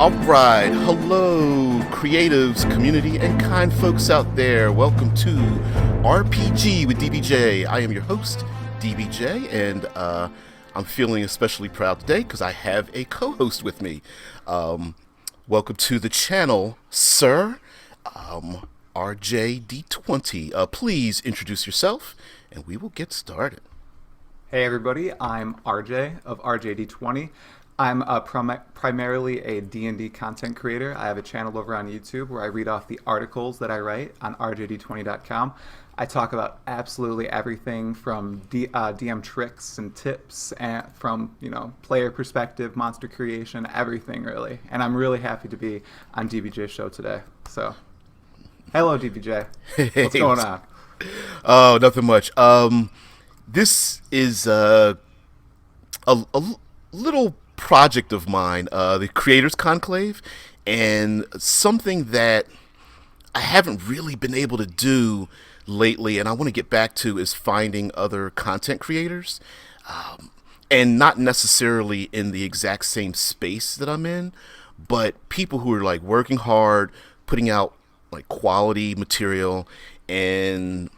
All right, hello, creatives, community, and kind folks out there. Welcome to RPG with DBJ. I am your host, DBJ, and I'm feeling especially proud today because I have a co-host with me. Welcome to the channel, sir, RJD20. Please introduce yourself, and we will get started. Hey everybody, I'm RJ of RJD20. I'm primarily a D&D content creator. I have a channel over on YouTube where I read off the articles that I write on RJD20.com. I talk about absolutely everything from DM tricks and tips, and from player perspective, monster creation, everything really. And I'm really happy to be on DBJ's show today. So, hello DBJ. What's going on? Oh, nothing much. This is a little project of mine, the Creators Conclave, and something that I haven't really been able to do lately, and I want to get back to, is finding other content creators, and not necessarily in the exact same space that I'm in, but people who are like working hard, putting out like quality material, and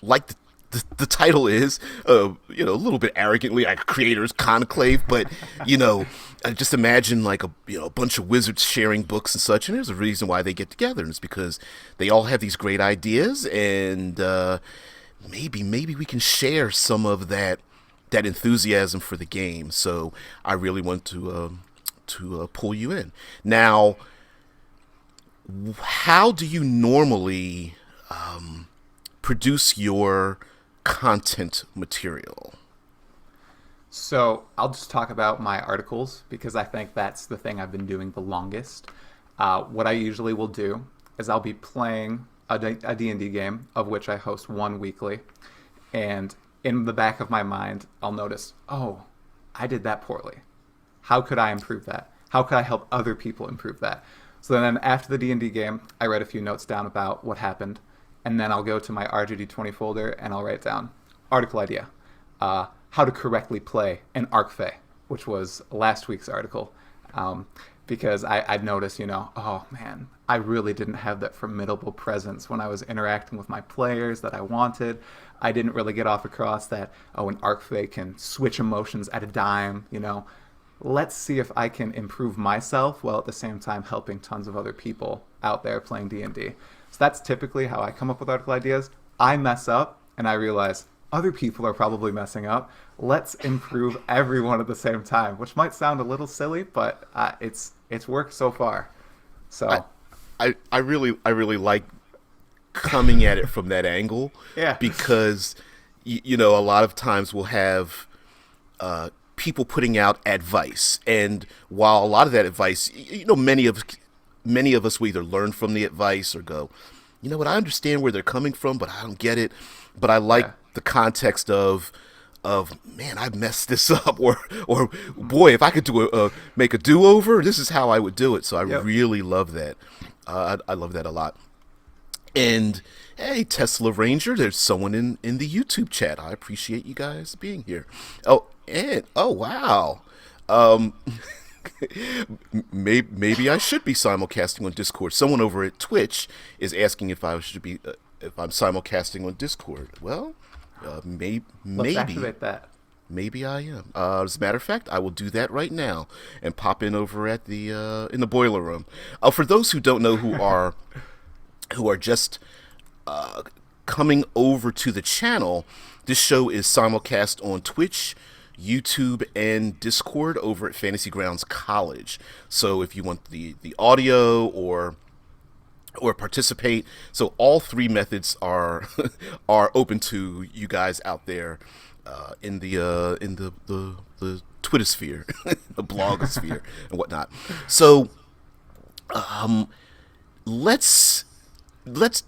like the title is, a little bit arrogantly, like Creators Conclave, but I just imagine like a bunch of wizards sharing books and such, and there's a reason why they get together, and it's because they all have these great ideas, and maybe we can share some of that enthusiasm for the game. So I really want to pull you in. Now, how do you normally produce your content material? So I'll just talk about my articles because I think that's the thing I've been doing the longest. What I usually will do is I'll be playing a D&D game, of which I host one weekly, and in the back of my mind I'll notice, oh, I did that poorly. How could I improve that? How could I help other people improve that? So then after the D&D game, I write a few notes down about what happened, and then I'll go to my RJD20 folder and I'll write down article idea, how to correctly play an Arcfey, which was last week's article, because I'd noticed, oh man, I really didn't have that formidable presence when I was interacting with my players that I wanted. I didn't really get off across that, an Arcfey can switch emotions at a dime, Let's see if I can improve myself while at the same time helping tons of other people out there playing D&D. So that's typically how I come up with article ideas. I mess up, and I realize other people are probably messing up. Let's improve everyone at the same time, which might sound a little silly, but it's worked so far. So I really like coming at it from that angle. Yeah. Because a lot of times we'll have people putting out advice, and while a lot of that advice, many of us will either learn from the advice or go, you know what, I understand where they're coming from, but I don't get it. But I like the context of man, I messed this up, or boy, if I could make a do-over, this is how I would do it. So I really love that. I love that a lot. And hey, Tesla Ranger, there's someone in the YouTube chat. I appreciate you guys being here. Oh wow. Maybe I should be simulcasting on Discord. Someone over at Twitch is asking if I'm simulcasting on Discord. Well, maybe. Let's activate that. Maybe I am. As a matter of fact, I will do that right now and pop in over at the in the boiler room. For those who don't know, who are just coming over to the channel, this show is simulcast on Twitch, YouTube, and Discord over at Fantasy Grounds College. So if you want the audio or participate, so all three methods are are open to you guys out there in the Twitter sphere, the blogosphere, and whatnot. So let's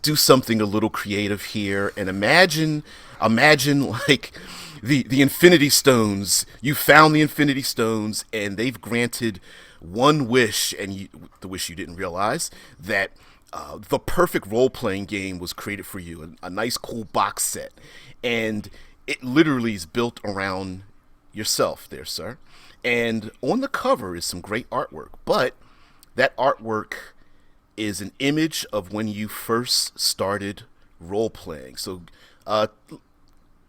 do something a little creative here and imagine like the Infinity Stones. You found the Infinity Stones, and they've granted one wish, and the wish you didn't realize, that the perfect role-playing game was created for you, a nice, cool box set, and it literally is built around yourself there, sir. And on the cover is some great artwork, but that artwork is an image of when you first started role playing. So,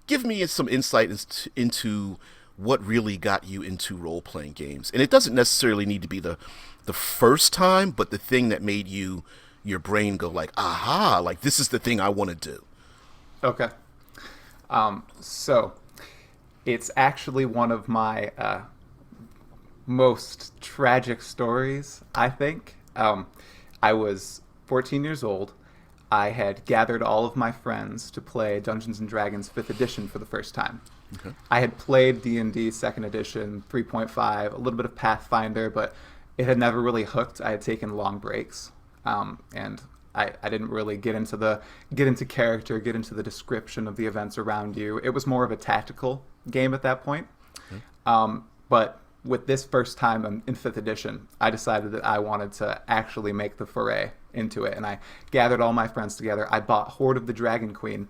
give me some insight into what really got you into role playing games. And it doesn't necessarily need to be the first time, but the thing that made your brain go like, aha, like this is the thing I want to do. Okay. So it's actually one of my most tragic stories, I think. I was 14 years old. I had gathered all of my friends to play Dungeons & Dragons 5th edition for the first time. Okay. I had played D&D 2nd edition, 3.5, a little bit of Pathfinder, but it had never really hooked. I had taken long breaks, and I didn't really get into character, get into the description of the events around you. It was more of a tactical game at that point. Okay. But with this first time in 5th edition, I decided that I wanted to actually make the foray into it, and I gathered all my friends together. I bought Hoard of the Dragon Queen,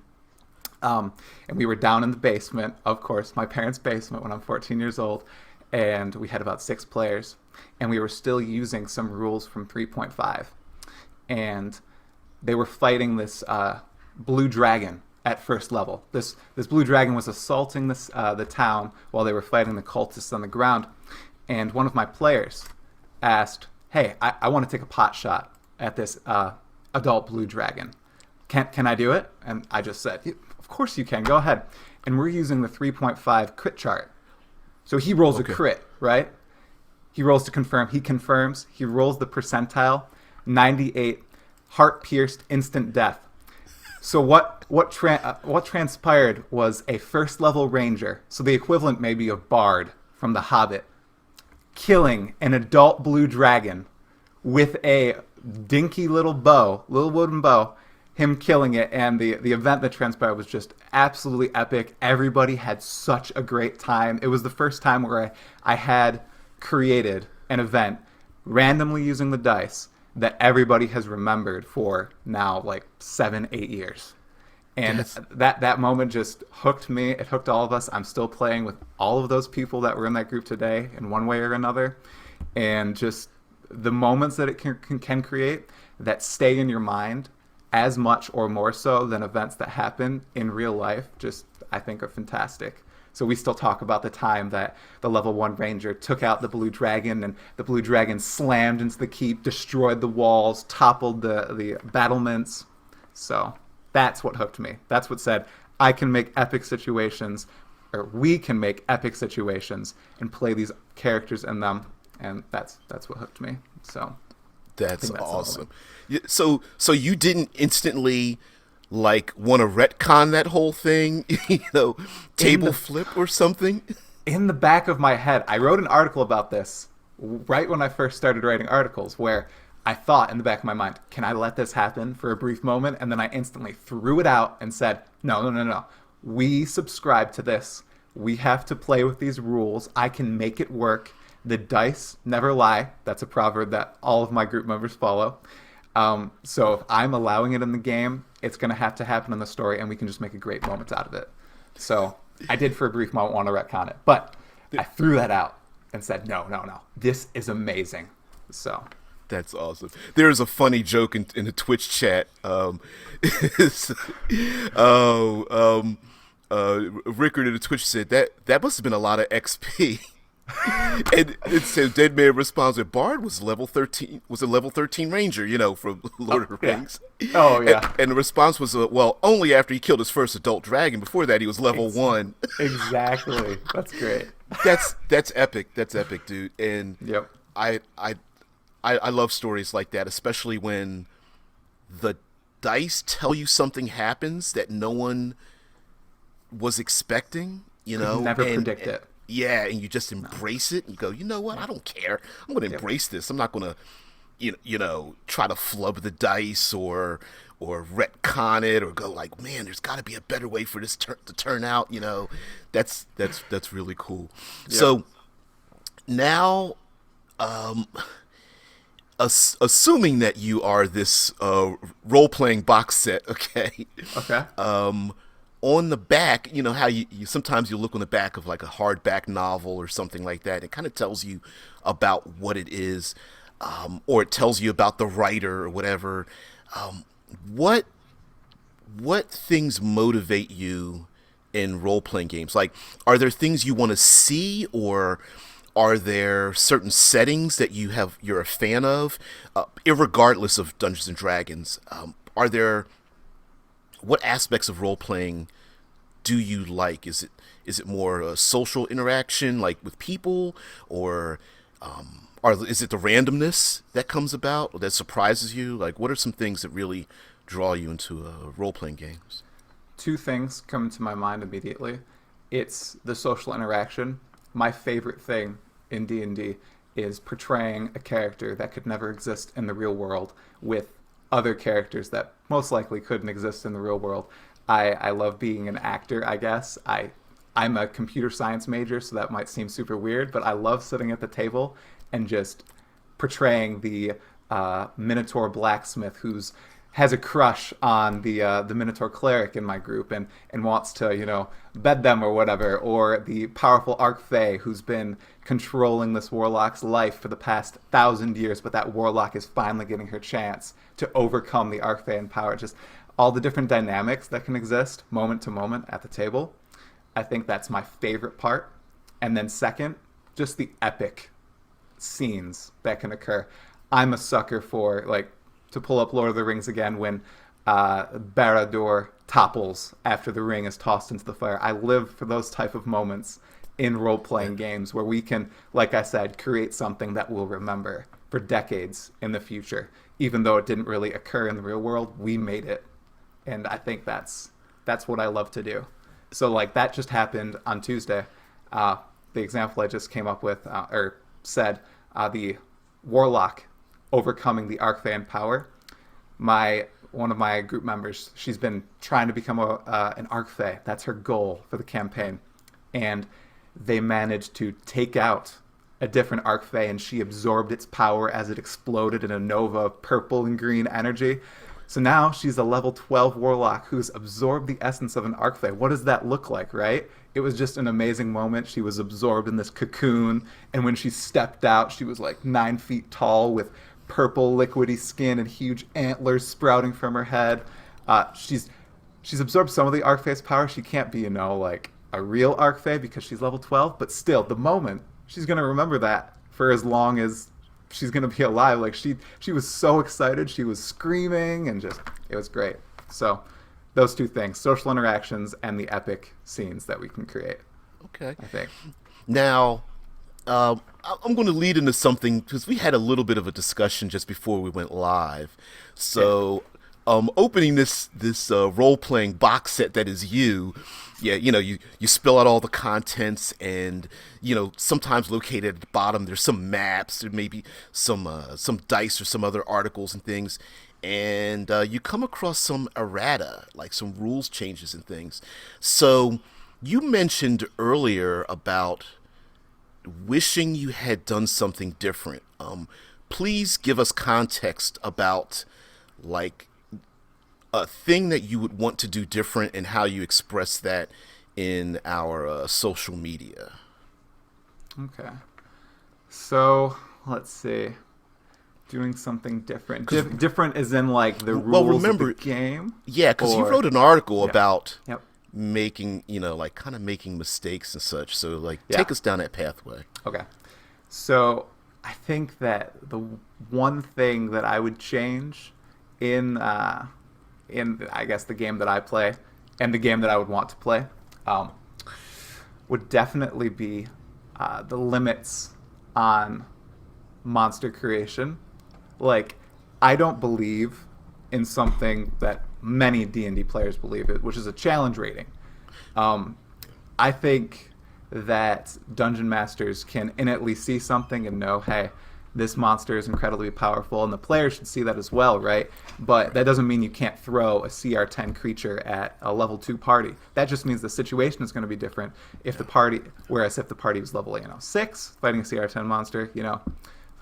and we were down in the basement, of course, my parents' basement when I'm 14 years old, and we had about 6 players, and we were still using some rules from 3.5, and they were fighting this blue dragon at first level. This blue dragon was assaulting the town while they were fighting the cultists on the ground, and one of my players asked, hey, I want to take a pot shot at this adult blue dragon. Can I do it? And I just said, of course you can, go ahead. And we're using the 3.5 crit chart. So he rolls a crit, right? He rolls to confirm. He confirms. He rolls the percentile, 98, heart-pierced, instant death. So what transpired was a first-level ranger, so the equivalent maybe of Bard from The Hobbit, killing an adult blue dragon with a dinky little wooden bow, him killing it, and the event that transpired was just absolutely epic. Everybody had such a great time. It was the first time where I had created an event randomly using the dice that everybody has remembered for now like 7-8 years. And that moment just hooked me. It hooked all of us. I'm still playing with all of those people that were in that group today in one way or another. And just the moments that it can create that stay in your mind as much or more so than events that happen in real life, just I think are fantastic. So we still talk about the time that the level 1 ranger took out the blue dragon, and the blue dragon slammed into the keep, destroyed the walls, toppled the battlements. So that's what hooked me. That's what said I can make epic situations, or we can make epic situations and play these characters in them, and that's what hooked me. So that's awesome. So you didn't instantly like want to retcon that whole thing, table flip or something? In the back of my head, I wrote an article about this right when I first started writing articles, where I thought in the back of my mind, can I let this happen for a brief moment? And then I instantly threw it out and said, no. We subscribe to this. We have to play with these rules. I can make it work. The dice never lie. That's a proverb that all of my group members follow. So if I'm allowing it in the game, it's going to have to happen in the story, and we can just make a great moment out of it. So I did for a brief moment want to retcon it, but I threw that out and said, no. This is amazing. So that's awesome. There's a funny joke in the Twitch chat. Rickard in the Twitch said that must have been a lot of XP. And it said Dead Man responds that Bard was a level 13 ranger, from Lord of the Rings. Oh yeah. And the response was, well, only after he killed his first adult dragon. Before that, he was level 1. Exactly. That's great. That's epic. That's epic, dude. And yep. I love stories like that, especially when the dice tell you something happens that no one was expecting. Could never predict it. Yeah, and you just embrace it and you go, you know what? I don't care. I'm going to embrace this. I'm not going to, try to flub the dice or retcon it or go like, man, there's got to be a better way for this to turn out. That's really cool. Yep. So now, assuming that you are this role playing box set, okay. on the back, you know how you sometimes you look on the back of like a hardback novel or something like that. It kind of tells you about what it is, or it tells you about the writer or whatever. Um, what what things motivate you in role playing games? Like, are there things you want to see, or are there certain settings that you're a fan of, irregardless of Dungeons and Dragons? Are there what aspects of role playing do you like? Is it more social interaction, like with people, or is it the randomness that comes about or that surprises you? Like, what are some things that really draw you into role playing games? Two things come to my mind immediately. It's the social interaction. My favorite thing in D&D is portraying a character that could never exist in the real world with other characters that most likely couldn't exist in the real world. I love being an actor, I guess. I'm a computer science major, so that might seem super weird, but I love sitting at the table and just portraying the Minotaur blacksmith who's has a crush on the Minotaur cleric in my group and wants to, bed them or whatever, or the powerful Archfey who's been controlling this warlock's life for the past 1,000 years, but that warlock is finally getting her chance to overcome the Archfey in power. Just all the different dynamics that can exist moment to moment at the table. I think that's my favorite part. And then second, just the epic scenes that can occur. I'm a sucker for, like, to pull up Lord of the Rings again, when Barad-dûr topples after the ring is tossed into the fire. I live for those type of moments in role-playing games where we can, like I said, create something that we'll remember for decades in the future. Even though it didn't really occur in the real world, we made it. And I think that's what I love to do. So, like, that just happened on Tuesday. The example I just came up with, or said, the warlock overcoming the Archfey in power. One of my group members, she's been trying to become an Archfey. That's her goal for the campaign. And they managed to take out a different Archfey, and she absorbed its power as it exploded in a nova of purple and green energy. So now she's a level 12 warlock who's absorbed the essence of an Archfey. What does that look like, right? It was just an amazing moment. She was absorbed in this cocoon, and when she stepped out, she was like 9 feet tall with purple liquidy skin and huge antlers sprouting from her head. She's absorbed some of the Archfey's power. She can't be, like a real Archfey because she's level 12, but still, the moment, she's going to remember that for as long as she's going to be alive. Like, she was so excited. She was screaming, and just, it was great. So those two things, social interactions and the epic scenes that we can create. Okay. I think. Now, I'm going to lead into something because we had a little bit of a discussion just before we went live. So, opening this role playing box set that is you spill out all the contents, and sometimes located at the bottom there's some maps, there may be some dice or some other articles and things, and you come across some errata, like some rules changes and things. So you mentioned earlier about wishing you had done something different. Please give us context about, like, a thing that you would want to do different and how you express that in our social media. Okay. So, let's see. Doing something different. Different as in, like, the rules of the game? Yeah, because you wrote an article about Yep. making, kind of making mistakes and such. So, like, take us down that pathway. Okay. So, I think that the one thing that I would change in I guess the game that I play and the game that I would want to play would definitely be the limits on monster creation. Like, I don't believe in something that many D&D players believe in, which is a challenge rating. I think that dungeon masters can innately see something and know, hey, this monster is incredibly powerful, and the player should see that as well, right? But that doesn't mean you can't throw a CR10 creature at a level 2 party. That just means the situation is going to be different if the party was level 6 fighting a CR10 monster,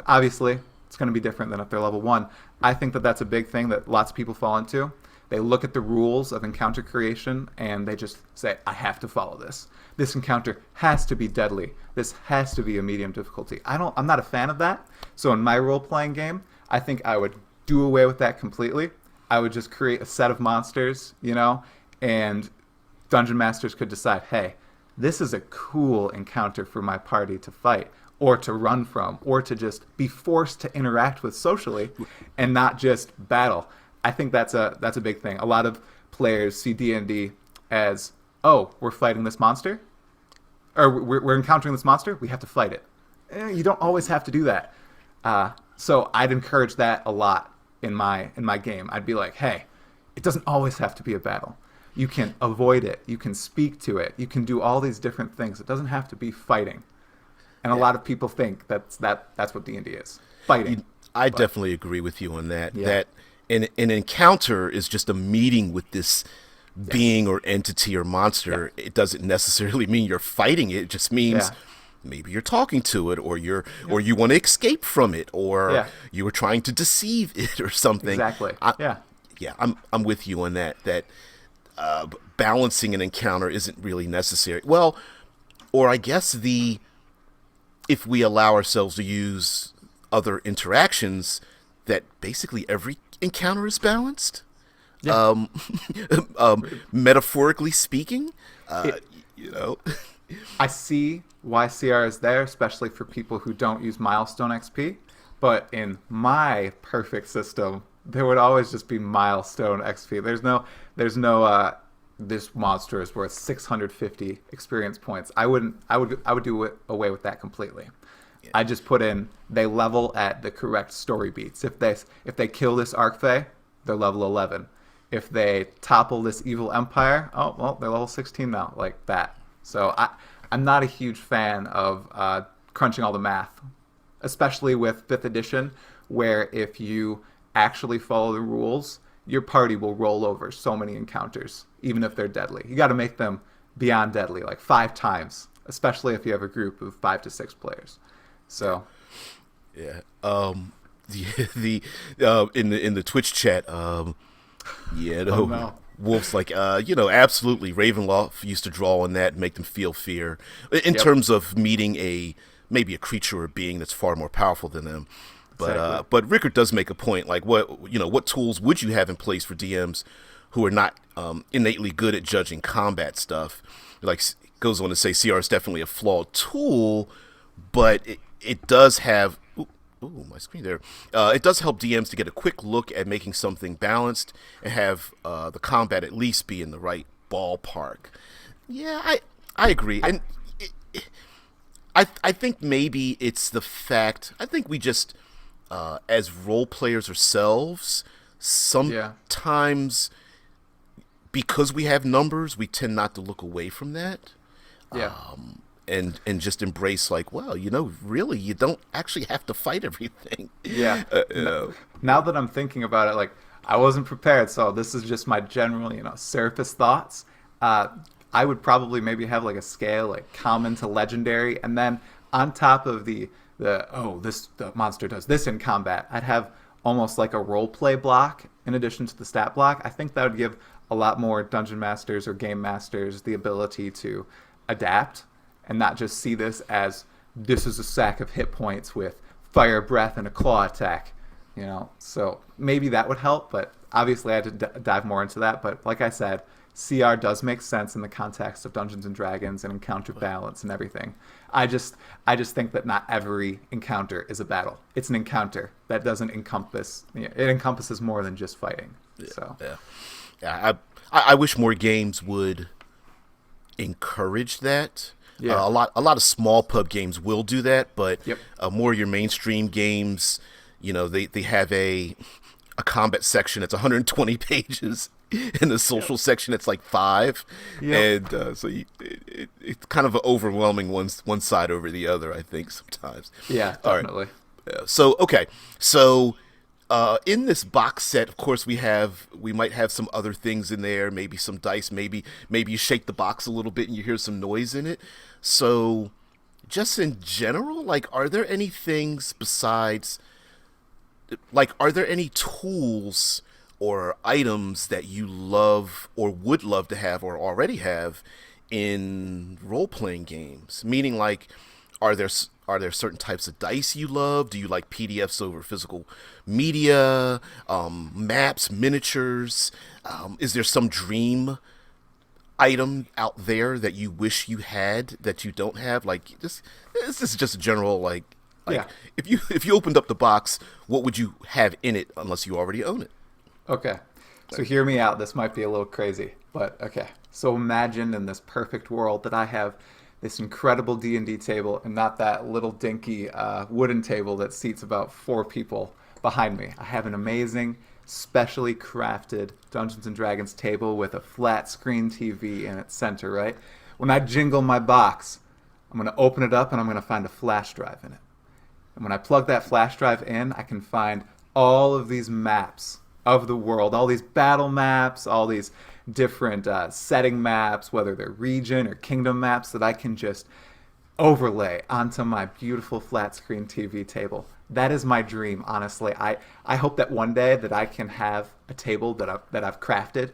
obviously it's going to be different than if they're level 1. I think that that's a big thing that lots of people fall into. They look at the rules of encounter creation and they just say, I have to follow this. This encounter has to be deadly. This has to be a medium difficulty. I'm not a fan of that. So in my role-playing game, I think I would do away with that completely. I would just create a set of monsters, and dungeon masters could decide, hey, this is a cool encounter for my party to fight or to run from or to just be forced to interact with socially and not just battle. I think that's a big thing. A lot of players see D&D as, oh, we're fighting this monster, or we're encountering this monster, we have to fight it. You don't always have to do that. So I'd encourage that a lot in my game. I'd be like, hey, it doesn't always have to be a battle. You can avoid it. You can speak to it. You can do all these different things. It doesn't have to be fighting. And a lot of people think that's what D&D is, fighting. I definitely agree with you on that. Yeah. That an encounter is just a meeting with this being or entity or monster. It doesn't necessarily mean you're fighting it. It just means maybe you're talking to it, or or you want to escape from it, or you were trying to deceive it or something. Exactly. I'm with you on that. That balancing an encounter isn't really necessary. Well, or I guess if we allow ourselves to use other interactions, that basically every encounter is balanced. Yeah. Metaphorically speaking, I see why CR is there, especially for people who don't use milestone XP. But in my perfect system, there would always just be milestone XP. There's no this monster is worth 650 experience points. I would do away with that completely. Yeah. I just put in they level at the correct story beats. If they kill this Archfey, they're level 11. If they topple this evil empire, oh well, they're level 16 now, like that. So I'm not a huge fan of crunching all the math, especially with 5th edition, where if you actually follow the rules, your party will roll over so many encounters, even if they're deadly. You got to make them beyond deadly, like 5 times, especially if you have a group of 5 to 6 players. So, yeah. The in the Twitch chat, oh, no. Wolf's like, absolutely. Ravenloft used to draw on that and make them feel fear in terms of meeting maybe a creature or being that's far more powerful than them. But exactly. But Rickard does make a point. Like, what tools would you have in place for DMs who are not innately good at judging combat stuff? Like, goes on to say, CR is definitely a flawed tool, but it does have. Ooh, my screen there. It does help DMs to get a quick look at making something balanced and have the combat at least be in the right ballpark. Yeah, I agree. And I think maybe it's the fact, I think we just, as role players ourselves, sometimes because we have numbers, we tend not to look away from that. Yeah. And just embrace, like, well, really, you don't actually have to fight everything. Yeah. Now that I'm thinking about it, like, I wasn't prepared, so this is just my general, surface thoughts. I would probably maybe have like a scale, like common to legendary, and then on top of the monster does this in combat, I'd have almost like a role play block in addition to the stat block. I think that would give a lot more dungeon masters or game masters the ability to adapt and not just see this as this is a sack of hit points with fire breath and a claw attack, So maybe that would help, but obviously I had to dive more into that. But like I said, CR does make sense in the context of Dungeons and Dragons and encounter balance and everything. I just think that not every encounter is a battle. It's an encounter that doesn't encompass. It encompasses more than just fighting. Yeah. I wish more games would encourage that. Yeah. A lot of small pub games will do that, but more your mainstream games, they have a combat section that's 120 pages. In the social section, it's like 5, and so it's kind of overwhelming one side over the other, I think, sometimes. Yeah, definitely. Right. So in this box set, of course, we might have some other things in there, maybe some dice, maybe you shake the box a little bit and you hear some noise in it. So, just in general, like, are there any things besides, like, are there any tools or items that you love or would love to have or already have in role-playing games? Meaning, like, are there certain types of dice you love? Do you like PDFs over physical media, maps, miniatures? Is there some dream item out there that you wish you had that you don't have? Like, this is just a general like Yeah. if you opened up the box, what would you have in it unless you already own it? Okay. So hear me out. This might be a little crazy, but okay. So imagine in this perfect world that I have this incredible D&D table and not that little dinky wooden table that seats about 4 people behind me. I have an amazing, specially crafted Dungeons and Dragons table with a flat screen TV in its center, right? When I jingle my box, I'm going to open it up and I'm going to find a flash drive in it. And when I plug that flash drive in, I can find all of these maps of the world, all these battle maps, all these different setting maps, whether they're region or kingdom maps, that I can just overlay onto my beautiful flat screen TV table. That is my dream, honestly. I hope that one day that I can have a table that I've crafted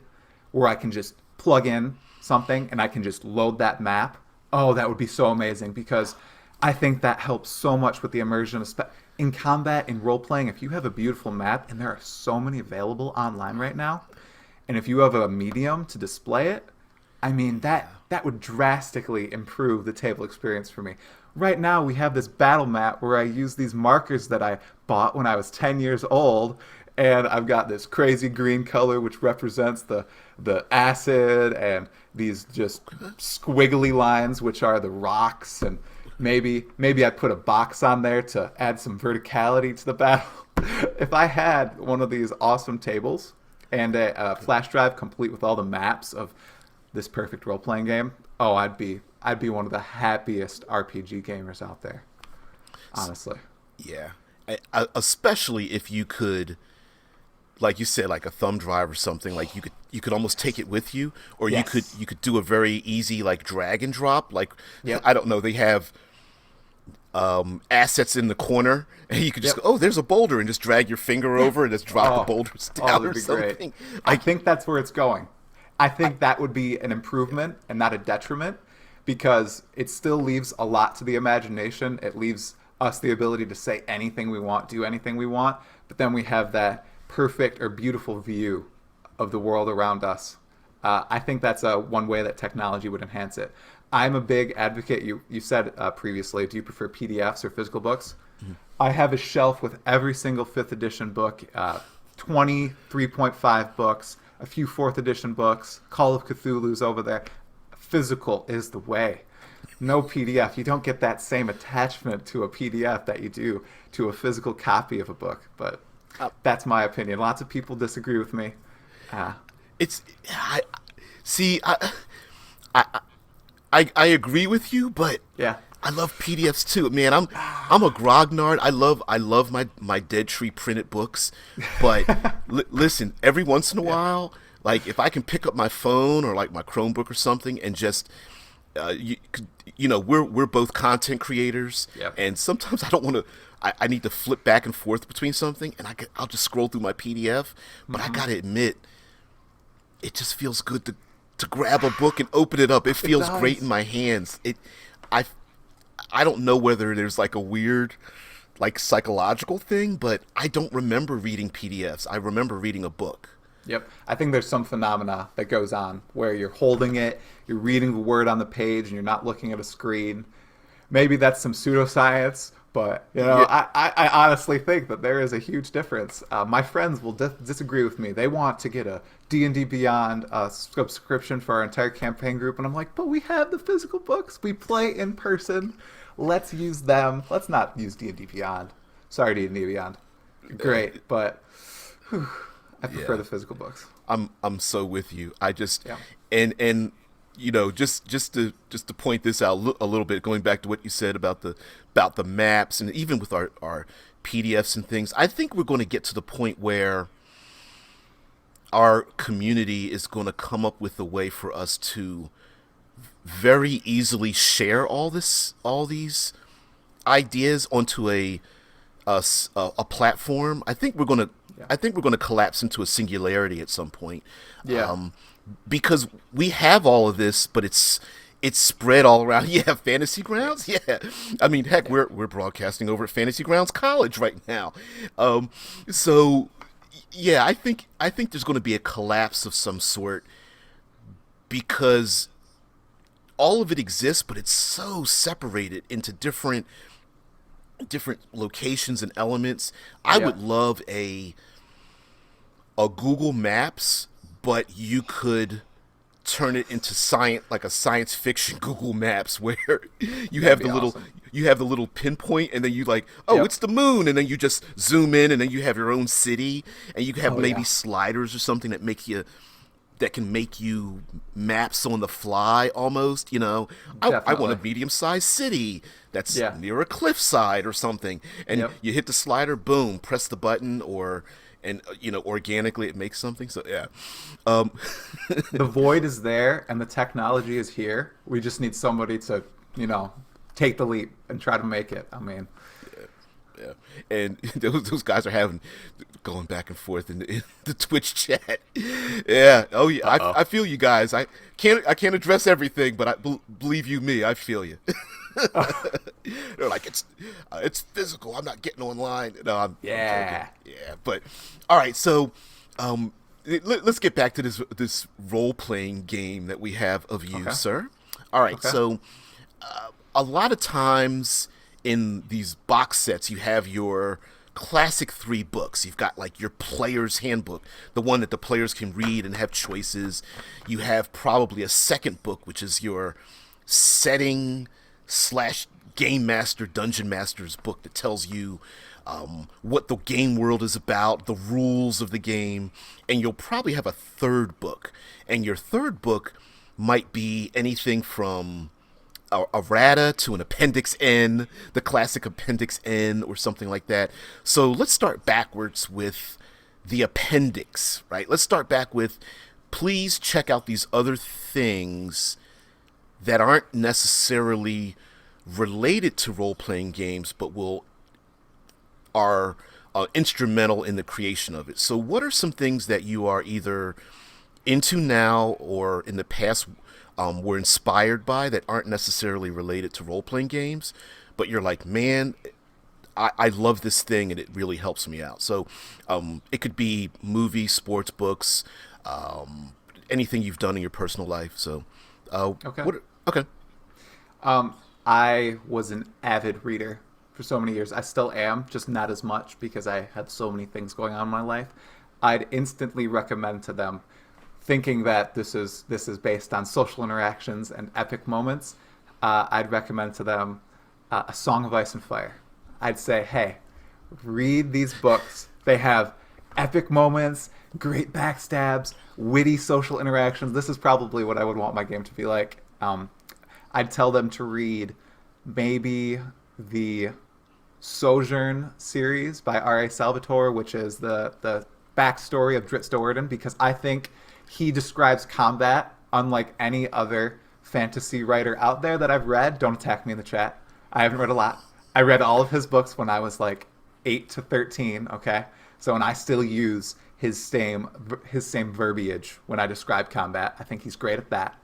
where I can just plug in something and I can just load that map. Oh, that would be so amazing, because I think that helps so much with the immersion. In combat, in role-playing, if you have a beautiful map, and there are so many available online right now, and if you have a medium to display it, I mean, that would drastically improve the table experience for me. Right now, we have this battle map where I use these markers that I bought when I was 10 years old, and I've got this crazy green color which represents the acid, and these just squiggly lines which are the rocks, and maybe I put a box on there to add some verticality to the battle. If I had one of these awesome tables and a flash drive complete with all the maps of this perfect role-playing game, oh, I'd be one of the happiest RPG gamers out there, honestly. Yeah, especially if you could, like you said, like a thumb drive or something. Like you could almost take it with you, or Yes. you could do a very easy like drag and drop. Like, Yep. I don't know, they have assets in the corner, and you could just Yep. go, oh, there's a boulder, and just drag your finger over and just drop the boulders down that'd or be something. great. I Like, think that's where it's going. I think that would be an improvement and not a detriment, because it still leaves a lot to the imagination. It leaves us the ability to say anything we want, do anything we want, but then we have that perfect or beautiful view of the world around us. I think that's one way that technology would enhance it. I'm a big advocate. You said previously, do you prefer PDFs or physical books? I have a shelf with every single 5th edition book, 20 3.5 books, a few 4th edition books. Call of Cthulhu's over there. Physical is the way. No PDF. You don't get that same attachment to a PDF that you do to a physical copy of a book. But that's my opinion. Lots of people disagree with me. it's I see I I agree with you, but Yeah. I love PDFs too, man. I'm a grognard. I love my Dead Tree printed books, but listen, every once in a while, like if I can pick up my phone or like my Chromebook or something and just you know, we're both content creators, Yep. and sometimes I don't want to. I need to flip back and forth between something, and I'll just scroll through my PDF. But I gotta admit, it just feels good to grab a book and open it up. It feels great does. in my hands. I I don't know whether there's like a weird like psychological thing, but I don't remember reading PDFs. I remember reading a book. Yep. I think there's some phenomena that goes on where you're holding it, you're reading the word on the page, and you're not looking at a screen. Maybe that's some pseudoscience, but you know, Yeah. I honestly think that there is a huge difference. My friends will disagree with me. They want to get a D&D Beyond subscription for our entire campaign group, and I'm like, but we have the physical books. We play in person. Let's use them. Let's not use D&D Beyond. Sorry, D&D Beyond. Great, but whew, I prefer Yeah. the physical books. I'm so with you. I just Yeah. and you know, just to point this out a little bit, going back to what you said about the maps, and even with our PDFs and things, I think we're going to get to the point where our community is going to come up with a way for us to very easily share all these ideas onto a platform. I think we're gonna Yeah. I think we're gonna collapse into a singularity at some point. Yeah. Because we have all of this, but it's spread all around. Yeah, Fantasy Grounds. Yeah, I mean, heck, we're broadcasting over at Fantasy Grounds College right now. So yeah, I think there's going to be a collapse of some sort because all of it exists, but it's so separated into different locations and elements. I Yeah. would love a Google Maps, but you could turn it into science, like a science fiction Google Maps, where you That'd have be the little awesome. you have the little pinpoint, and then you like, oh, Yep. it's the moon, and then you just zoom in, and then you have your own city, and you have Oh maybe yeah. sliders or something that can make you maps on the fly almost. I want a Definitely. medium-sized city that's Yeah. near a cliffside or something, and Yep. you hit the slider, boom, press the button, and organically it makes something. So yeah. um The void is there and the technology is here. We just need somebody to, you know, take the leap and try to make it. I mean, yeah, and those guys are having going back and forth in the Twitch chat. Yeah, oh yeah, uh-oh. I feel you guys. I can't address everything, but believe you me, I feel you. They're like, it's physical. I'm not getting online. No, I'm joking. Yeah. Yeah, but all right. So, let's get back to this role playing game that we have of you, Okay. sir. All right. Okay. So, a lot of times in these box sets, you have your classic 3 books. You've got like your player's handbook, the one that the players can read and have choices. You have probably a second book, which is your setting slash game master, dungeon master's book that tells you what the game world is about, the rules of the game, and you'll probably have a third book. And your third book might be anything from a errata to an appendix N, the classic appendix N, or something like that. So let's start backwards with the appendix, right? Let's start back with, please check out these other things that aren't necessarily related to role playing games, but are instrumental in the creation of it. So, what are some things that you are either into now or in the past were inspired by that aren't necessarily related to role playing games, but you're like, man, I love this thing and it really helps me out. So, it could be movies, sports books, anything you've done in your personal life. So, Okay. Okay. I was an avid reader for so many years. I still am, just not as much because I had so many things going on in my life. I'd instantly recommend to them, thinking that this is based on social interactions and epic moments. I'd recommend to them A Song of Ice and Fire. I'd say, hey, read these books. They have epic moments, great backstabs, witty social interactions. This is probably what I would want my game to be like. I'd tell them to read maybe the Sojourn series by R.A. Salvatore, which is the backstory of Drizzt Do'Urden, because I think he describes combat unlike any other fantasy writer out there that I've read. Don't attack me in the chat. I haven't read a lot. I read all of his books when I was like 8 to 13, okay? So, and I still use his same verbiage when I describe combat. I think he's great at that.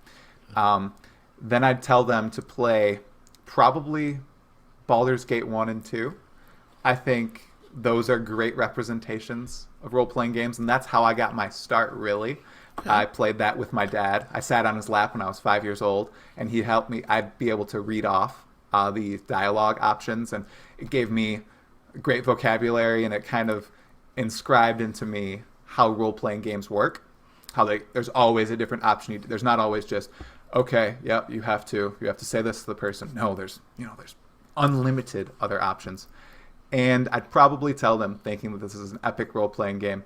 Then I'd tell them to play probably Baldur's Gate 1 and 2. I think those are great representations of role-playing games, and that's how I got my start, really. Okay. I played that with my dad. I sat on his lap when I was 5 years old, and he helped me. I'd be able to read off the dialogue options, and it gave me great vocabulary, and it kind of inscribed into me how role-playing games work. There's always a different option. There's not always just, okay, yep, you have to say this to the person. No, there's unlimited other options. And I'd probably tell them, thinking that this is an epic role-playing game,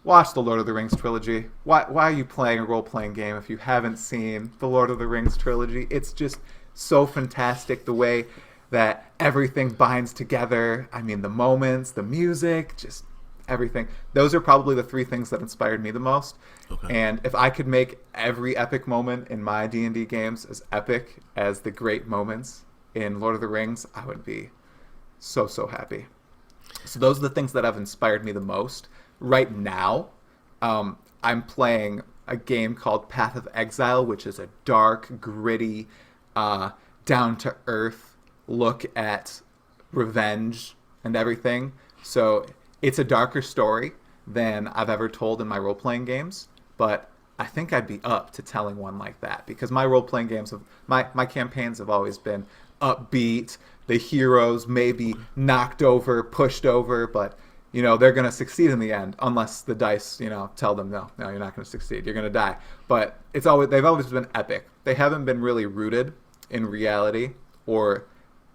watch the Lord of the Rings trilogy. Why are you playing a role-playing game if you haven't seen the Lord of the Rings trilogy? It's just so fantastic the way that everything binds together. I mean, the moments, the music, just everything. Those are probably the 3 things that inspired me the most. Okay. And if I could make every epic moment in my D&D games as epic as the great moments in Lord of the Rings, I would be so happy. So those are the things that have inspired me the most. Right now, I'm playing a game called Path of Exile, which is a dark, gritty, down to earth look at revenge and everything. So it's a darker story than I've ever told in my role playing games, but I think I'd be up to telling one like that because my role playing games have my campaigns have always been upbeat. The heroes may be knocked over, pushed over, but they're going to succeed in the end unless the dice, tell them no, you're not going to succeed. You're going to die. But they've always been epic. They haven't been really rooted in reality or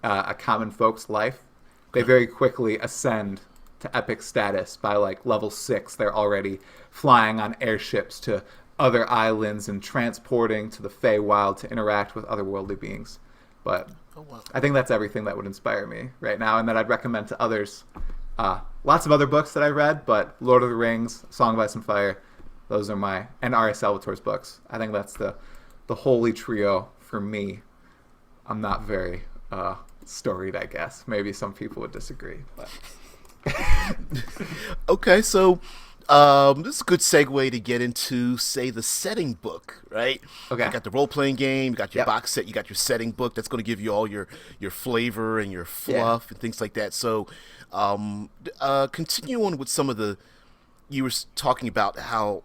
a common folk's life. They very quickly ascend to epic status by like level 6. They're already flying on airships to other islands and transporting to the Feywild to interact with otherworldly beings. But I think that's everything that would inspire me right now and that I'd recommend to others. Lots of other books that I read, but Lord of the Rings, Song of Ice and Fire, those are and R.A. Salvatore's books. I think that's the holy trio for me. I'm not very storied, I guess. Maybe some people would disagree. But. Okay, so this is a good segue to get into, say, the setting book, right? Okay. You got the role-playing game, you got your box set, you got your setting book. That's going to give you all your flavor and your fluff and things like that. So continue on with some of the... You were talking about how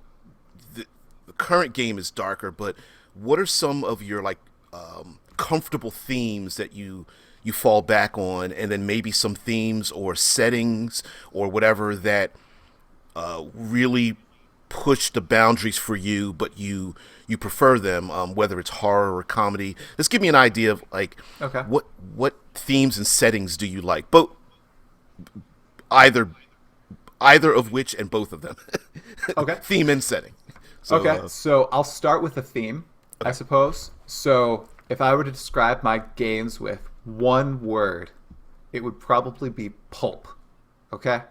the current game is darker, but what are some of your, comfortable themes that you fall back on, and then maybe some themes or settings or whatever that really push the boundaries for you, but you prefer them, whether it's horror or comedy. Just give me an idea of what themes and settings do you like? Both, either of which, and both of them. Okay. Theme and setting. So, so I'll start with a theme, I suppose. So if I were to describe my games with one word, it would probably be pulp. Okay?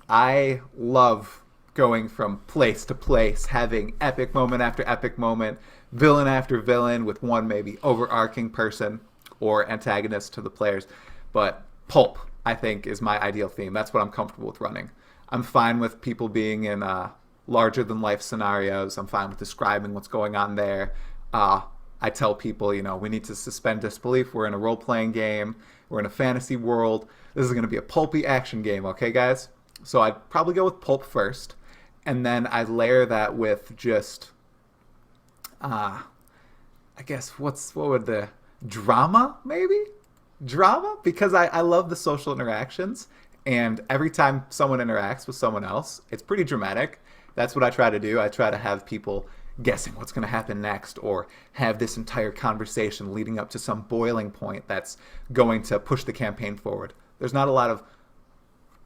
I love going from place to place, having epic moment after epic moment, villain after villain with one maybe overarching person or antagonist to the players. But pulp, I think, is my ideal theme. That's what I'm comfortable with running. I'm fine with people being in larger-than-life scenarios. I'm fine with describing what's going on there. I tell people, we need to suspend disbelief. We're in a role-playing game. We're in a fantasy world. This is going to be a pulpy action game, okay, guys? So I'd probably go with pulp first, and then I'd layer that with just, I guess, what would the drama, maybe? Drama? Because I love the social interactions, and every time someone interacts with someone else, it's pretty dramatic. That's what I try to do. I try to have people guessing what's going to happen next, or have this entire conversation leading up to some boiling point that's going to push the campaign forward. There's not a lot of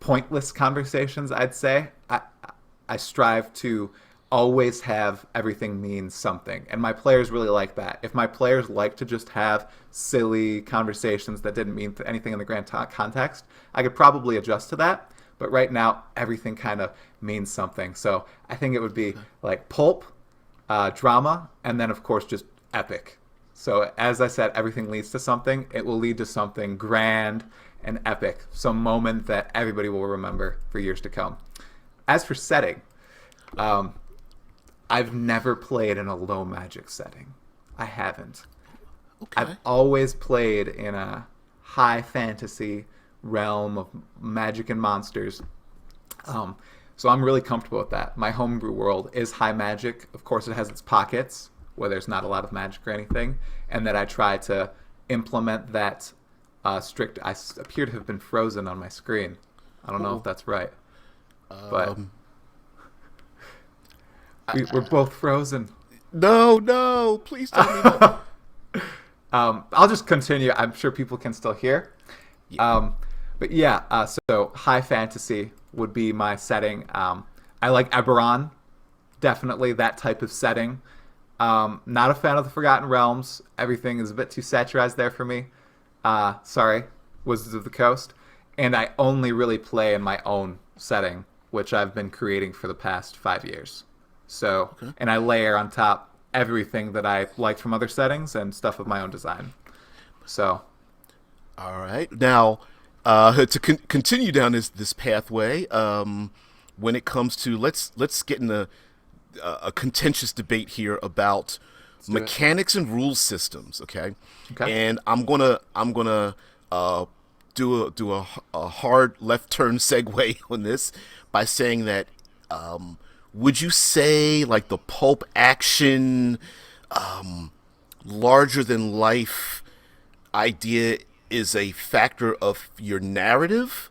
pointless conversations, I'd say. I strive to always have everything mean something, and my players really like that. If my players like to just have silly conversations that didn't mean anything in the grand context, I could probably adjust to that. But right now, everything kind of means something. So I think it would be like pulp, drama, and then of course just epic. So as I said, everything leads to something. It will lead to something grand and epic, some moment that everybody will remember for years to come. As for setting, I've never played in a low magic setting. I haven't. Okay. I've always played in a high fantasy realm of magic and monsters. So I'm really comfortable with that. My homebrew world is high magic. Of course, it has its pockets where there's not a lot of magic or anything, and that I try to implement that strict... I appear to have been frozen on my screen. I don't know if that's right. But we're both frozen. No, please tell me that. I'll just continue. I'm sure people can still hear. Yeah. But yeah, so high fantasy would be my setting. I like Eberron, definitely that type of setting. Not a fan of the Forgotten Realms. Everything is a bit too saturized there for me. Sorry, Wizards of the Coast. And I only really play in my own setting, which I've been creating for the past 5 years. So, and I layer on top everything that I liked from other settings and stuff of my own design. So, all right. Now, To continue down this pathway, when it comes to let's get in a contentious debate here about Let's do it. mechanics and rule systems. Okay, Okay. and I'm gonna do a hard left turn segue on this by saying that would you say like the pulp action larger than life idea is a factor of your narrative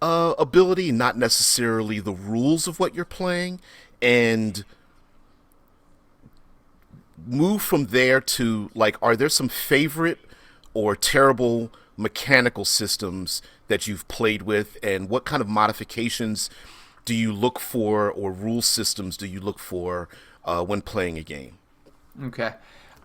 ability, not necessarily the rules of what you're playing, and move from there to like, are there some favorite or terrible mechanical systems that you've played with, and what kind of modifications do you look for, or rule systems do you look for when playing a game? Okay.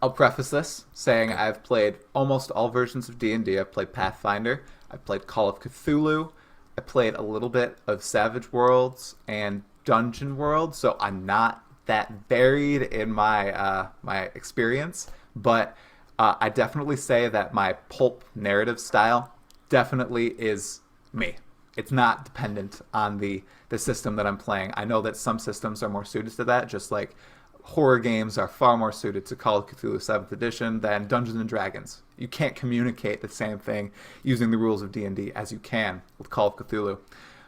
I'll preface this saying I've played almost all versions of D&D. I've played Pathfinder. I've played Call of Cthulhu. I played a little bit of Savage Worlds and Dungeon World, so I'm not that varied in my experience. But I definitely say that my pulp narrative style definitely is me. It's not dependent on the system that I'm playing. I know that some systems are more suited to that, just like horror games are far more suited to Call of Cthulhu 7th edition than Dungeons and Dragons. You can't communicate the same thing using the rules of D&D as you can with Call of Cthulhu.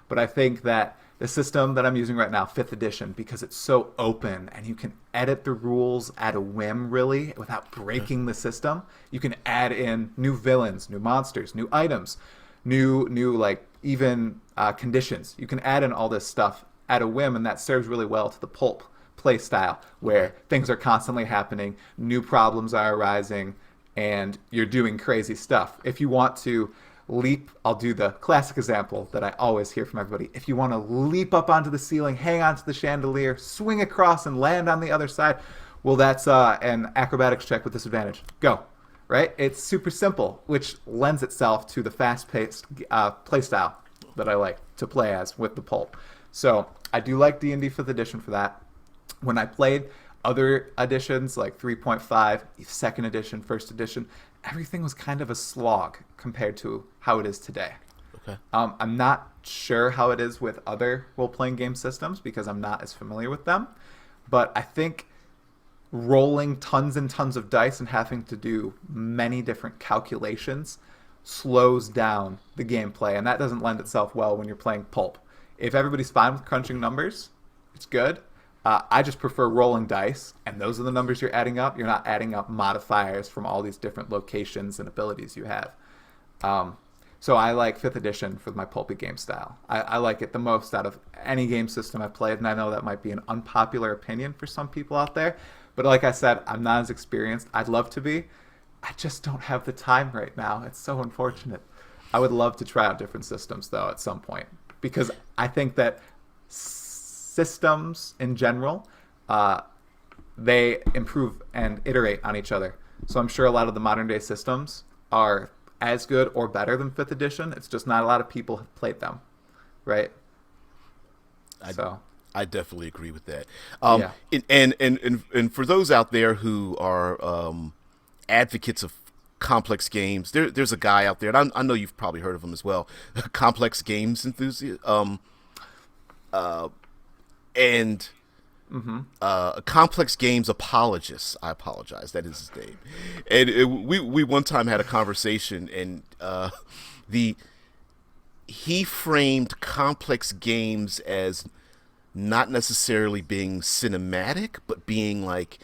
But I think that the system that I'm using right now, 5th edition, because it's so open and you can edit the rules at a whim, really, without breaking the system. You can add in new villains, new monsters, new items, new like even conditions. You can add in all this stuff at a whim, and that serves really well to the pulp play style, where things are constantly happening, new problems are arising, and you're doing crazy stuff. If you want to leap, I'll do the classic example that I always hear from everybody. If you want to leap up onto the ceiling, hang onto the chandelier, swing across, and land on the other side, well, that's an acrobatics check with disadvantage. Go. Right? It's super simple, which lends itself to the fast-paced play style that I like to play as with the pulp. So I do like D&D 5th edition for that. When I played other editions like 3.5, 2nd edition, 1st edition, everything was kind of a slog compared to how it is today. Okay. I'm not sure how it is with other role-playing game systems because I'm not as familiar with them, but I think rolling tons and tons of dice and having to do many different calculations slows down the gameplay, and that doesn't lend itself well when you're playing pulp. If everybody's fine with crunching numbers, it's good. I just prefer rolling dice, and those are the numbers you're adding up. You're not adding up modifiers from all these different locations and abilities you have. So I like 5th edition for my pulpy game style. I like it the most out of any game system I've played, and I know that might be an unpopular opinion for some people out there. But like I said, I'm not as experienced. I'd love to be. I just don't have the time right now. It's so unfortunate. I would love to try out different systems, though, at some point. Because I think that systems in general, they improve and iterate on each other. So I'm sure a lot of the modern day systems are as good or better than 5th edition. It's just not a lot of people have played them, right? I definitely agree with that. Yeah. And for those out there who are advocates of complex games, there's a guy out there, and I know you've probably heard of him as well, complex games enthusiast. And a complex games apologist. I apologize. That is his name. And we one time had a conversation, and he framed complex games as not necessarily being cinematic, but being like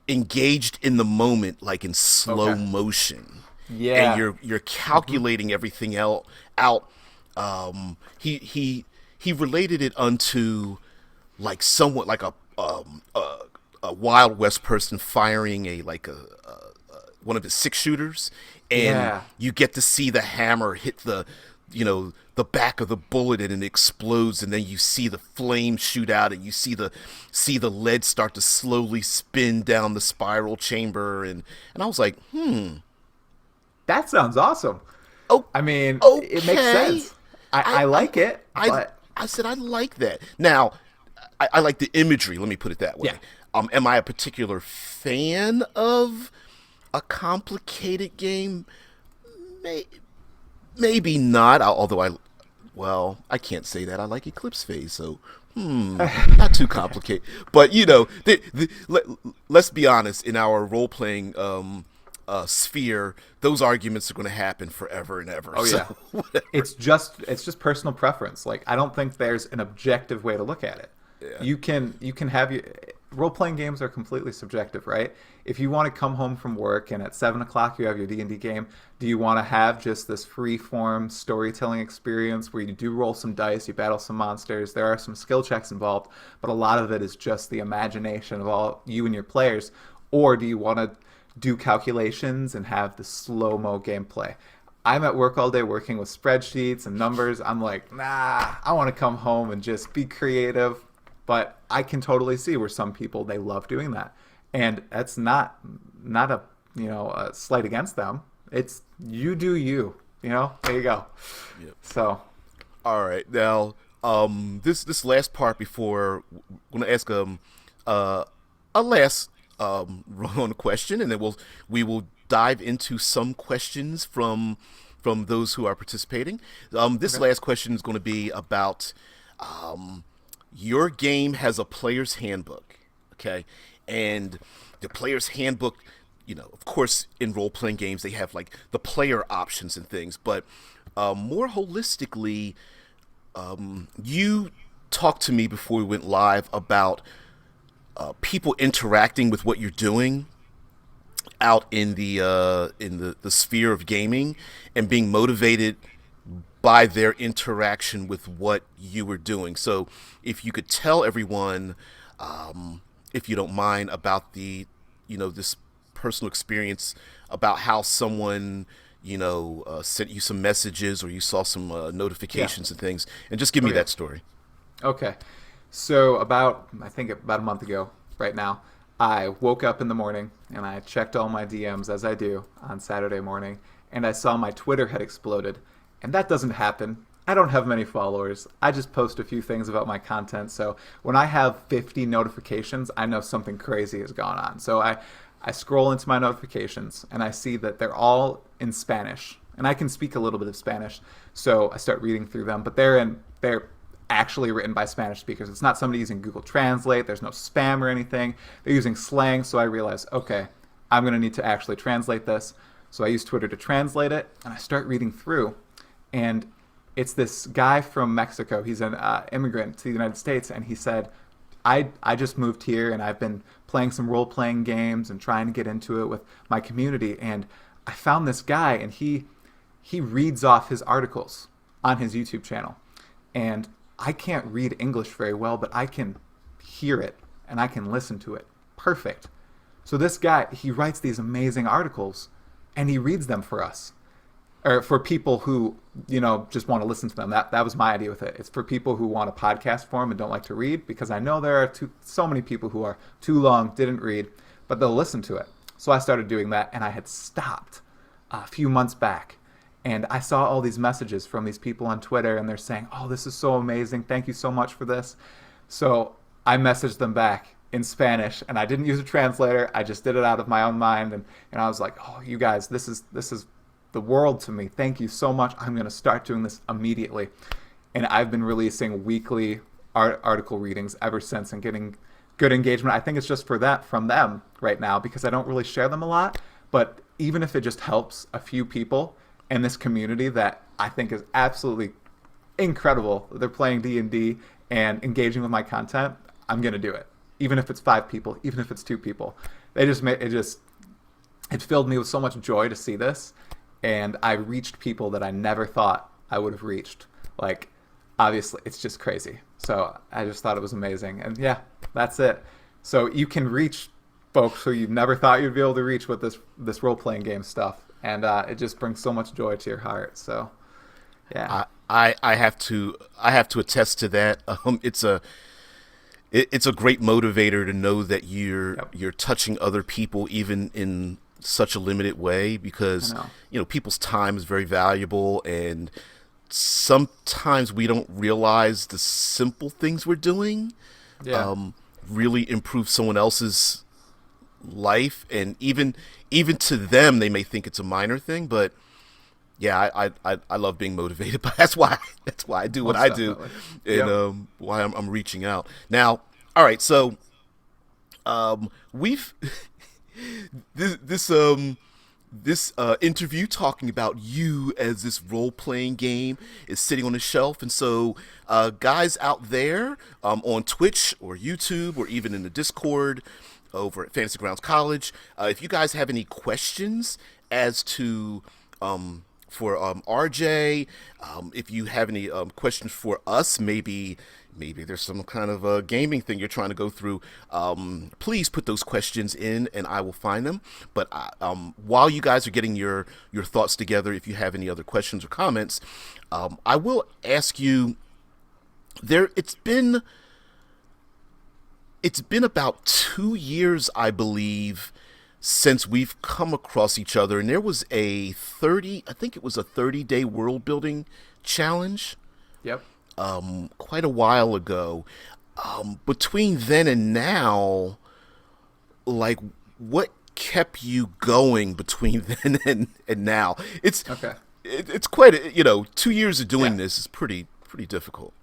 engaged in the moment, like in slow motion. Yeah. And you're calculating everything out. He related it unto like somewhat like a Wild West person firing a one of his 6-shooters, and you get to see the hammer hit the back of the bullet, and it explodes, and then you see the flame shoot out, and you see the lead start to slowly spin down the spiral chamber, and I was like, that sounds awesome. Oh, I mean, okay. It makes sense. I like it. I said I like that. Now, I like the imagery. Let me put it that way. Yeah. Am I a particular fan of a complicated game? maybe not. Although I can't say that. I like Eclipse Phase, so not too complicated. But let's be honest. In our role playing sphere, those arguments are going to happen forever and ever. Oh yeah, So whatever. it's just personal preference. Like I don't think there's an objective way to look at it. Yeah. You can have your role playing games are completely subjective, right? If you want to come home from work and at 7 o'clock you have your D&D game, do you want to have just this free form storytelling experience where you do roll some dice, you battle some monsters, there are some skill checks involved, but a lot of it is just the imagination of all you and your players, or do you want to do calculations and have the slow-mo gameplay? I'm at work all day working with spreadsheets and numbers. I'm like, nah, I want to come home and just be creative. But I can totally see where some people, they love doing that. And that's not a, a slight against them. It's you do you, there you go. Yep. So, All right, now this last part before I'm gonna ask a last run on question, and then we will dive into some questions from those who are participating. This okay. last question is going to be about your game has a player's handbook, okay, and the player's handbook. Of course, in role playing games, they have like the player options and things, but more holistically, you talked to me before we went live about people interacting with what you're doing out in the sphere of gaming and being motivated by their interaction with what you were doing. So if you could tell everyone, if you don't mind, about this personal experience about how someone sent you some messages or you saw some notifications Yeah. and things, and just give Oh me yeah. that story. Okay. So I think about a month ago right now, I woke up in the morning and I checked all my DMs as I do on Saturday morning, and I saw my Twitter had exploded. And that doesn't happen. I don't have many followers. I just post a few things about my content. So when I have 50 notifications, I know something crazy has gone on. So I scroll into my notifications and I see that they're all in Spanish. And I can speak a little bit of Spanish. So I start reading through them, but they're actually written by Spanish speakers. It's not somebody using Google Translate. There's no spam or anything. They're using slang. So I realize, okay, I'm going to need to actually translate this. So I use Twitter to translate it, and I start reading through. And it's this guy from Mexico. He's an immigrant to the United States, and he said, I just moved here, and I've been playing some role-playing games and trying to get into it with my community. And I found this guy, and he reads off his articles on his YouTube channel. And I can't read English very well, but I can hear it, and I can listen to it. Perfect. So this guy, he writes these amazing articles, and he reads them for us. Or for people who, just want to listen to them. That was my idea with it. It's for people who want a podcast form and don't like to read, because I know there are so many people who are too long, didn't read, but they'll listen to it. So I started doing that, and I had stopped a few months back. And I saw all these messages from these people on Twitter, and they're saying, oh, this is so amazing. Thank you so much for this. So I messaged them back in Spanish, and I didn't use a translator. I just did it out of my own mind. And I was like, oh, you guys, this is the world to me. Thank you so much. I'm going to start doing this immediately. And I've been releasing weekly article readings ever since and getting good engagement. I think it's just from them right now, because I don't really share them a lot. But even if it just helps a few people in this community that I think is absolutely incredible, they're playing D&D and engaging with my content, I'm going to do it. Even if it's 5 people, even if it's 2 people. It filled me with so much joy to see this. And I reached people that I never thought I would have reached. Like, obviously, it's just crazy. So I just thought it was amazing. And yeah, that's it. So you can reach folks who you never thought you'd be able to reach with this role-playing game stuff. And it just brings so much joy to your heart. So, yeah. I have to attest to that. It's a great motivator to know that you're touching other people, even in such a limited way, because people's time is very valuable, and sometimes we don't realize the simple things we're doing really improve someone else's life. And even to them, they may think it's a minor thing, but Yeah, I love being motivated, but that's why I do what Most I do, definitely. and Yep. why I'm reaching out now. All right, so we've this this this interview talking about you as this role playing game is sitting on the shelf. And so, guys out there on Twitch or YouTube or even in the Discord over at Fantasy Grounds College, if you guys have any questions as to for RJ, if you have any questions for us, maybe there's some kind of a gaming thing you're trying to go through. Please put those questions in, and I will find them. But while you guys are getting your thoughts together, if you have any other questions or comments, I will ask you. It's been about 2 years, I believe, since we've come across each other, and there was I think it was a 30-day world building challenge Yep. quite a while ago. Between then and now, like, what kept you going between then and now? Okay. It's quite 2 years of doing Yeah. this is pretty difficult.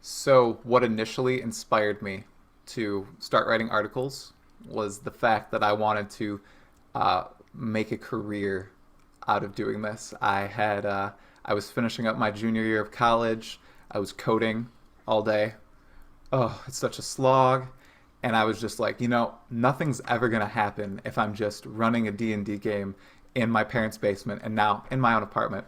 So, what initially inspired me to start writing articles was the fact that I wanted to make a career out of doing this. I was finishing up my junior year of college. I was coding all day. Oh, it's such a slog. And I was just like, nothing's ever going to happen if I'm just running a D&D game in my parents' basement and now in my own apartment.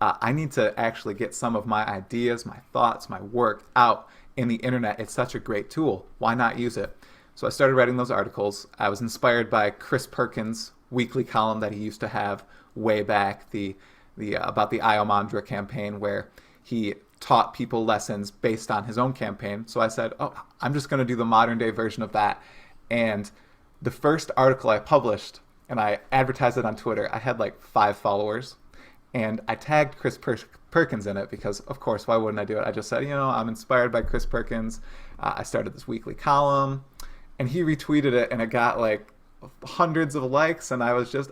I need to actually get some of my ideas, my thoughts, my work out in the internet. It's such a great tool. Why not use it? So I started writing those articles. I was inspired by Chris Perkins' weekly column that he used to have way back, the about the Iomandra campaign, where he taught people lessons based on his own campaign. So I said, oh, I'm just going to do the modern day version of that. And the first article I published, and I advertised it on Twitter, I had like 5 followers. And I tagged Chris Perkins in it because, of course, why wouldn't I do it? I just said, I'm inspired by Chris Perkins. I started this weekly column. And he retweeted it, and it got like hundreds of likes. And I was just,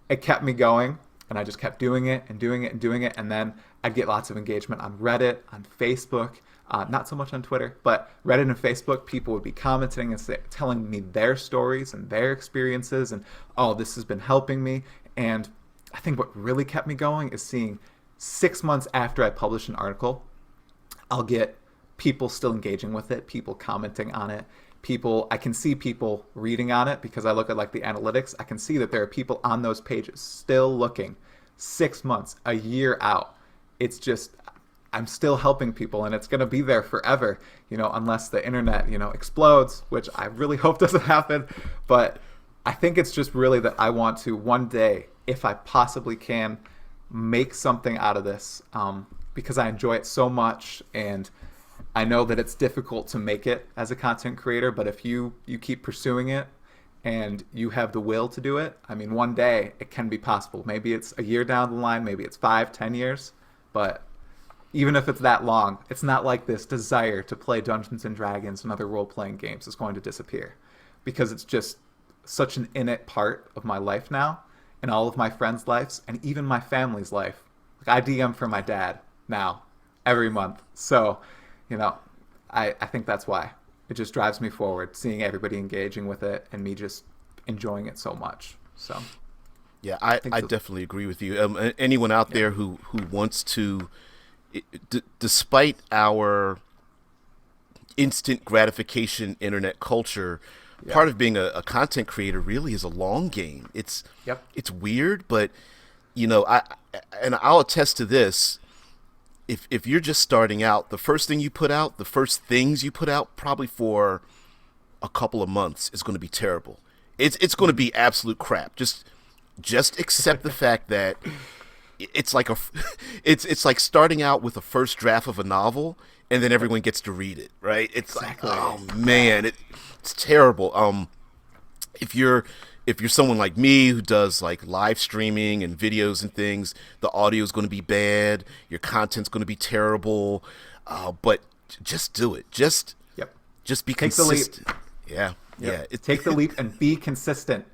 it kept me going. And I just kept doing it and doing it and doing it. And then I'd get lots of engagement on Reddit, on Facebook, not so much on Twitter, but Reddit and Facebook. People would be commenting and telling me their stories and their experiences. And, oh, this has been helping me. And I think what really kept me going is seeing 6 months after I publish an article, I'll get people still engaging with it, people commenting on it, I can see people reading on it because I look at like the analytics. I can see that there are people on those pages still looking 6 months, a year out. It's just, I'm still helping people, and it's going to be there forever, unless the internet, explodes, which I really hope doesn't happen. But I think it's just really that I want to one day, if I possibly can, make something out of this, because I enjoy it so much, and I know that it's difficult to make it as a content creator, but if you keep pursuing it and you have the will to do it, I mean, one day it can be possible. Maybe it's a year down the line, maybe it's 5, 10 years, but even if it's that long, it's not like this desire to play Dungeons and Dragons and other role-playing games is going to disappear, because it's just such an innate part of my life now, and all of my friends' lives, and even my family's life. Like, I DM for my dad now every month. So, I think that's why. It just drives me forward, seeing everybody engaging with it and me just enjoying it so much. So, Yeah, I definitely agree with you. Anyone out there who wants to, despite our instant gratification internet culture, part of being a content creator really is a long game. It's weird, but I'll attest to this. If you're just starting out, the first things you put out, probably for a couple of months, is going to be terrible. It's going to be absolute crap. Just accept the fact that it's like it's like starting out with a first draft of a novel, and then everyone gets to read it, right? It's Exactly. like, oh man, it's terrible. If you're someone like me who does like live streaming and videos and things, the audio is going to be bad, your content's going to be terrible, but just do it. Just be Take the leap. consistent. Yeah. Take the leap and be consistent.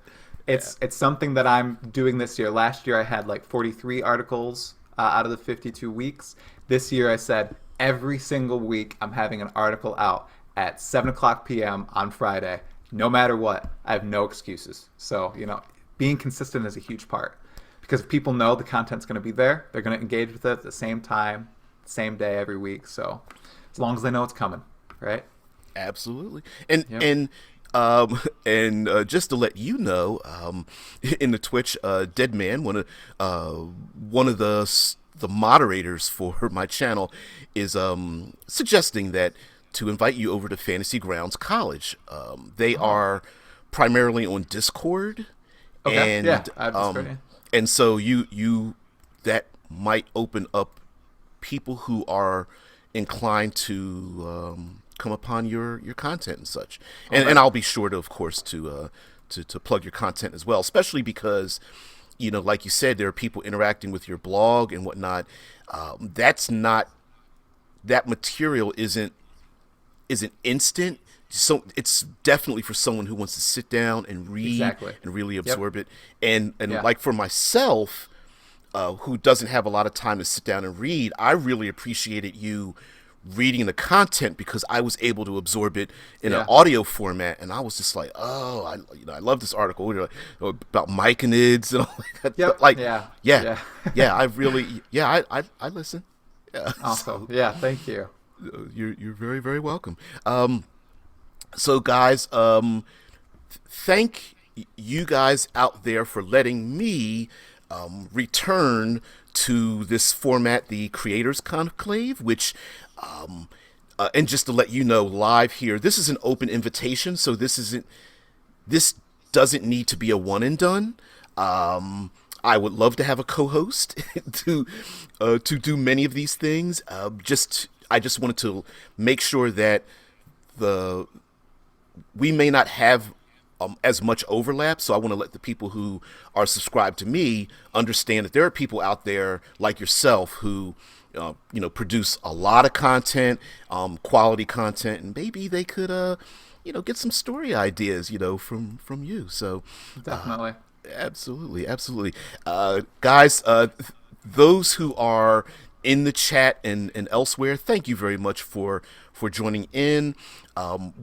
It's something that I'm doing this year. Last year I had like 43 articles out of the 52 weeks. This year I said every single week I'm having an article out at 7 o'clock p.m. on Friday. No matter what, I have no excuses. So, being consistent is a huge part. Because if people know the content's going to be there, they're going to engage with it at the same time, same day every week. So as long as they know it's coming, right? Absolutely. And just to let you know, in the Twitch, Deadman, one of the moderators for my channel, is suggesting that to invite you over to Fantasy Grounds College. They are primarily on Discord. Okay. And, yeah, I've just heard it. And so you that might open up people who are inclined to come upon your content and such. And I'll be sure to, of course, to plug your content as well, especially because, like you said, there are people interacting with your blog and whatnot. That material isn't instant. So it's definitely for someone who wants to sit down and read and really absorb it. And like for myself, who doesn't have a lot of time to sit down and read, I really appreciated you reading the content because I was able to absorb it in an audio format, and I was just like, oh, I love this article about myconids and all that. Yep. Like, I really, I listen. Yeah. Awesome. Yeah, thank you. You're very, very welcome. So guys, thank you guys out there for letting me return to this format, the Creators Conclave, which, and just to let you know, live here, this is an open invitation, so this doesn't need to be a one and done. I would love to have a co-host to do many of these things. I just wanted to make sure that we may not have as much overlap, so I want to let the people who are subscribed to me understand that there are people out there like yourself who produce a lot of content, quality content, and maybe they could get some story ideas from you. So definitely. Absolutely. Guys, those who are in the chat and elsewhere, thank you very much for joining in.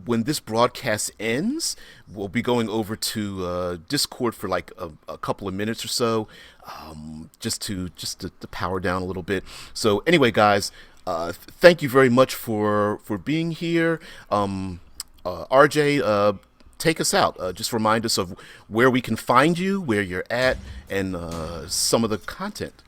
When this broadcast ends, we'll be going over to Discord for like a couple of minutes or so, just to power down a little bit. So anyway, guys, thank you very much for being here. RJ, take us out. Just remind us of where we can find you, where you're at, and some of the content.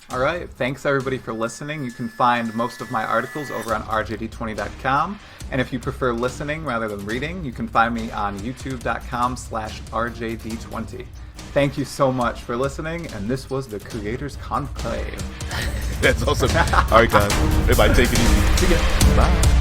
All right. Thanks, everybody, for listening. You can find most of my articles over on RJD20.com. And if you prefer listening rather than reading, you can find me on youtube.com/RJD20. Thank you so much for listening. And this was the Creators Conclave. That's awesome. All right, guys. Everybody, take it easy. Bye.